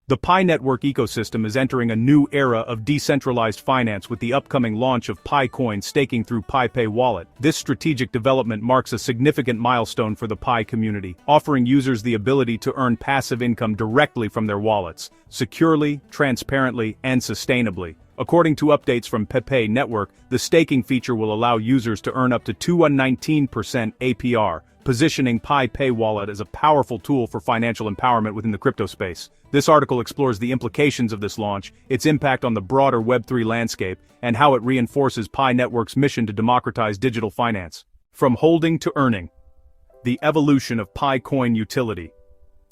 The Pi network ecosystem is entering a new era of decentralized finance with the upcoming launch of Pi Coin staking through PiPay wallet. This strategic development marks a significant milestone for the Pi community, offering users the ability to earn passive income directly from their wallets, securely, transparently, and sustainably. According to updates from PiPay network, the staking feature will allow users to earn up to 219% APR, positioning PiPay wallet as a powerful tool for financial empowerment within the crypto space. This article explores the implications of this launch, its impact on the broader Web3 landscape, and how it reinforces Pi Network's mission to democratize digital finance. From holding to earning. The evolution of Pi Coin utility.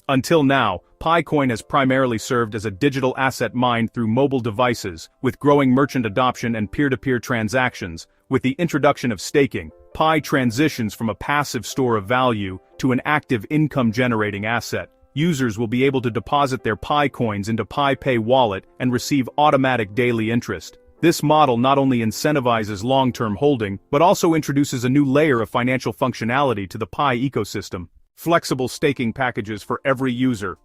Until now, Pi Coin has primarily served as a digital asset mined through mobile devices, with growing merchant adoption and peer-to-peer transactions. With the introduction of staking, Pi transitions from a passive store of value to an active income-generating asset. Users will be able to deposit their Pi coins into PiPay wallet and receive automatic daily interest. This model not only incentivizes long-term holding, but also introduces a new layer of financial functionality to the Pi ecosystem. Flexible staking packages for every user.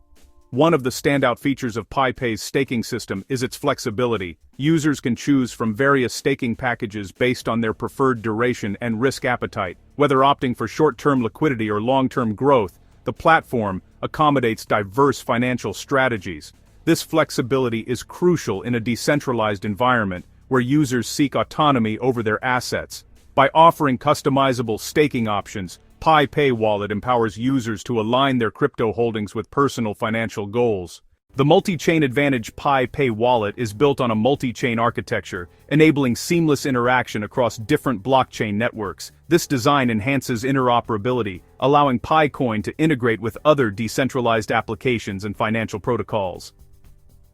One of the standout features of PiPay's staking system is its flexibility. Users can choose from various staking packages based on their preferred duration and risk appetite. Whether opting for short-term liquidity or long-term growth, the platform accommodates diverse financial strategies. This flexibility is crucial in a decentralized environment where users seek autonomy over their assets. By offering customizable staking options, PiPay Wallet empowers users to align their crypto holdings with personal financial goals. The multi-chain advantage PiPay Wallet is built on a multi-chain architecture, enabling seamless interaction across different blockchain networks. This design enhances interoperability, allowing Pi Coin to integrate with other decentralized applications and financial protocols.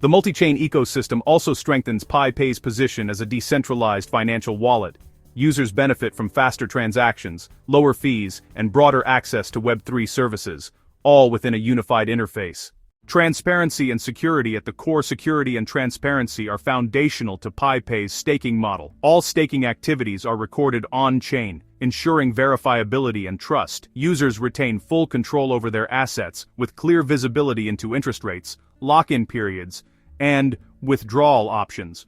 The multi-chain ecosystem also strengthens PiPay's position as a decentralized financial wallet. Users benefit from faster transactions, lower fees, and broader access to Web3 services, all within a unified interface. Transparency and security at the core. Security and transparency are foundational to PiPay's staking model. All staking activities are recorded on-chain, ensuring verifiability and trust. Users retain full control over their assets, with clear visibility into interest rates, lock-in periods, and withdrawal options.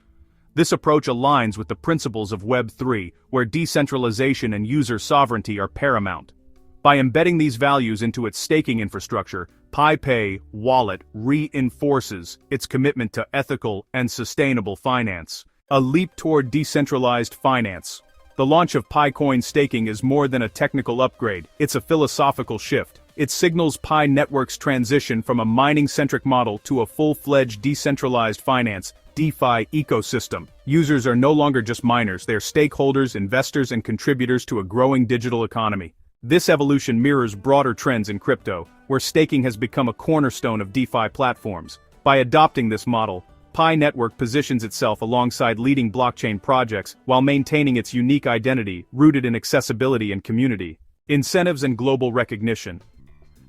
This approach aligns with the principles of Web3, where decentralization and user sovereignty are paramount. By embedding these values into its staking infrastructure, PiPay Wallet reinforces its commitment to ethical and sustainable finance. A leap toward decentralized finance. The launch of Pi Coin staking is more than a technical upgrade, it's a philosophical shift. It signals Pi Network's transition from a mining-centric model to a full-fledged decentralized finance (DeFi) ecosystem. Users are no longer just miners, they are stakeholders, investors, and contributors to a growing digital economy. This evolution mirrors broader trends in crypto, where staking has become a cornerstone of DeFi platforms. By adopting this model, Pi Network positions itself alongside leading blockchain projects while maintaining its unique identity rooted in accessibility and community. Incentives and global recognition.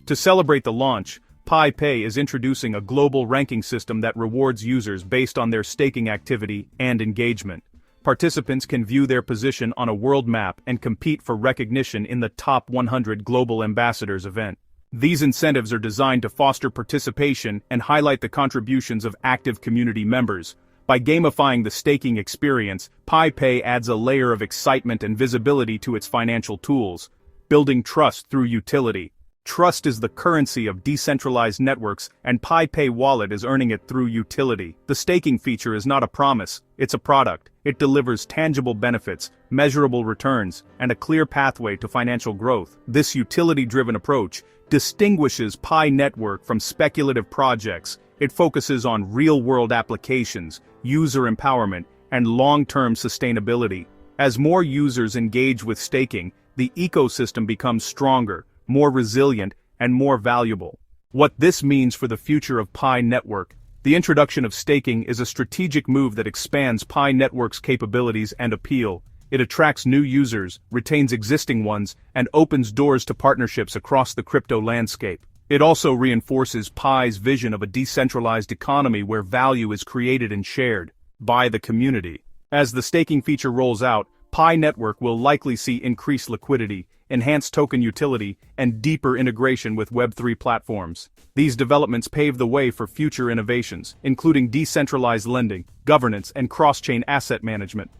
To celebrate the launch, PiPay is introducing a global ranking system that rewards users based on their staking activity and engagement. Participants can view their position on a world map and compete for recognition in the Top 100 Global Ambassadors event. These incentives are designed to foster participation and highlight the contributions of active community members. By gamifying the staking experience, PiPay adds a layer of excitement and visibility to its financial tools, building trust through utility. Trust is the currency of decentralized networks, and PiPay Wallet is earning it through utility. The staking feature is not a promise, it's a product. It delivers tangible benefits, measurable returns, and a clear pathway to financial growth. This utility-driven approach distinguishes Pi Network from speculative projects. It focuses on real-world applications, user empowerment, and long-term sustainability. As more users engage with staking, the ecosystem becomes stronger, more resilient, and more valuable. What this means for the future of Pi Network. The introduction of staking is a strategic move that expands Pi Network's capabilities and appeal. It attracts new users, retains existing ones, and opens doors to partnerships across the crypto landscape. It also reinforces Pi's vision of a decentralized economy where value is created and shared by the community. As the staking feature rolls out, Pi Network will likely see increased liquidity, enhanced token utility, and deeper integration with Web3 platforms. These developments pave the way for future innovations, including decentralized lending, governance, and cross-chain asset management.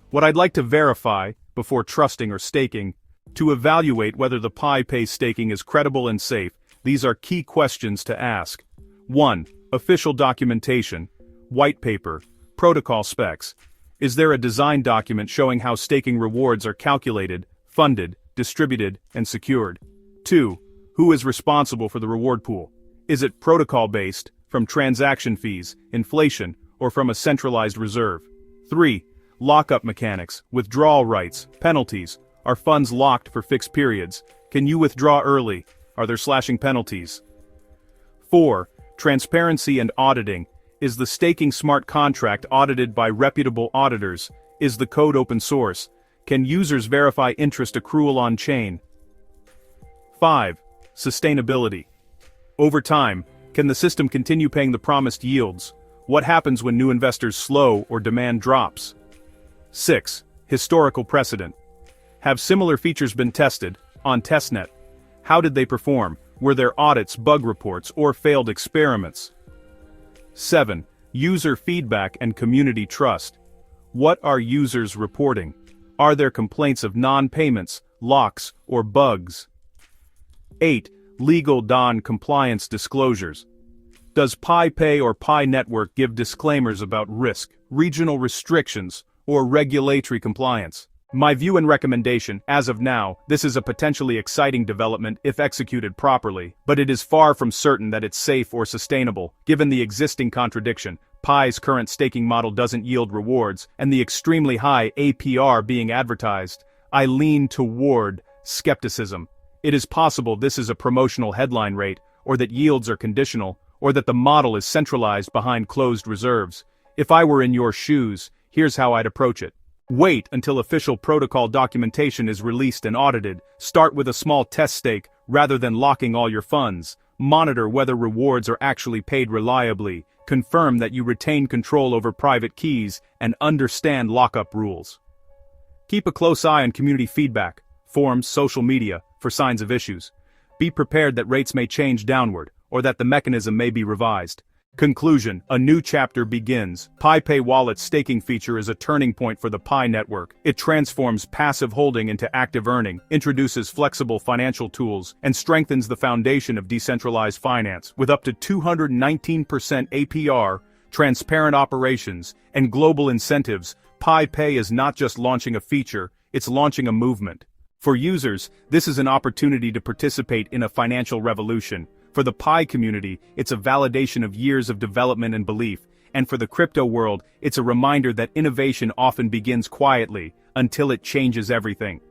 What I'd like to verify, before trusting or staking, to evaluate whether the PiPay staking is credible and safe, these are key questions to ask. 1. Official documentation, white paper, protocol specs. Is there a design document showing how staking rewards are calculated, funded, distributed, and secured? 2. Who is responsible for the reward pool? Is it protocol-based, from transaction fees, inflation, or from a centralized reserve? 3. Lockup mechanics, withdrawal rights, penalties. Are funds locked for fixed periods? Can you withdraw early? Are there slashing penalties? 4. Transparency and auditing. Is the staking smart contract audited by reputable auditors? Is the code open source? Can users verify interest accrual on chain? 5. Sustainability. Over time, can the system continue paying the promised yields? What happens when new investors slow or demand drops? 6. Historical precedent. Have similar features been tested, on testnet? How did they perform? Were there audits, bug reports, or failed experiments? 7. User feedback and community trust. What are users reporting? Are there complaints of non-payments, locks, or bugs? 8. Legal non-compliance disclosures. Does PiPay or Pi Network give disclaimers about risk, regional restrictions, or regulatory compliance? My view and recommendation, as of now, this is a potentially exciting development if executed properly, but it is far from certain that it's safe or sustainable, given the existing contradiction. Pi's current staking model doesn't yield rewards, and the extremely high APR being advertised. I lean toward skepticism. It is possible this is a promotional headline rate, or that yields are conditional, or that the model is centralized behind closed reserves. If I were in your shoes, here's how I'd approach it. Wait until official protocol documentation is released and audited. Start with a small test stake, rather than locking all your funds. Monitor whether rewards are actually paid reliably. Confirm that you retain control over private keys, and understand lockup rules. Keep a close eye on community feedback, forums, social media, for signs of issues. Be prepared that rates may change downward, or that the mechanism may be revised. Conclusion: a new chapter begins. PiPay Wallet's staking feature is a turning point for the Pi network. It transforms passive holding into active earning, introduces flexible financial tools, and strengthens the foundation of decentralized finance. With up to 219% APR, transparent operations, and global incentives, PiPay is not just launching a feature, it's launching a movement. For users, this is an opportunity to participate in a financial revolution. For the Pi community, it's a validation of years of development and belief, and for the crypto world, it's a reminder that innovation often begins quietly, until it changes everything.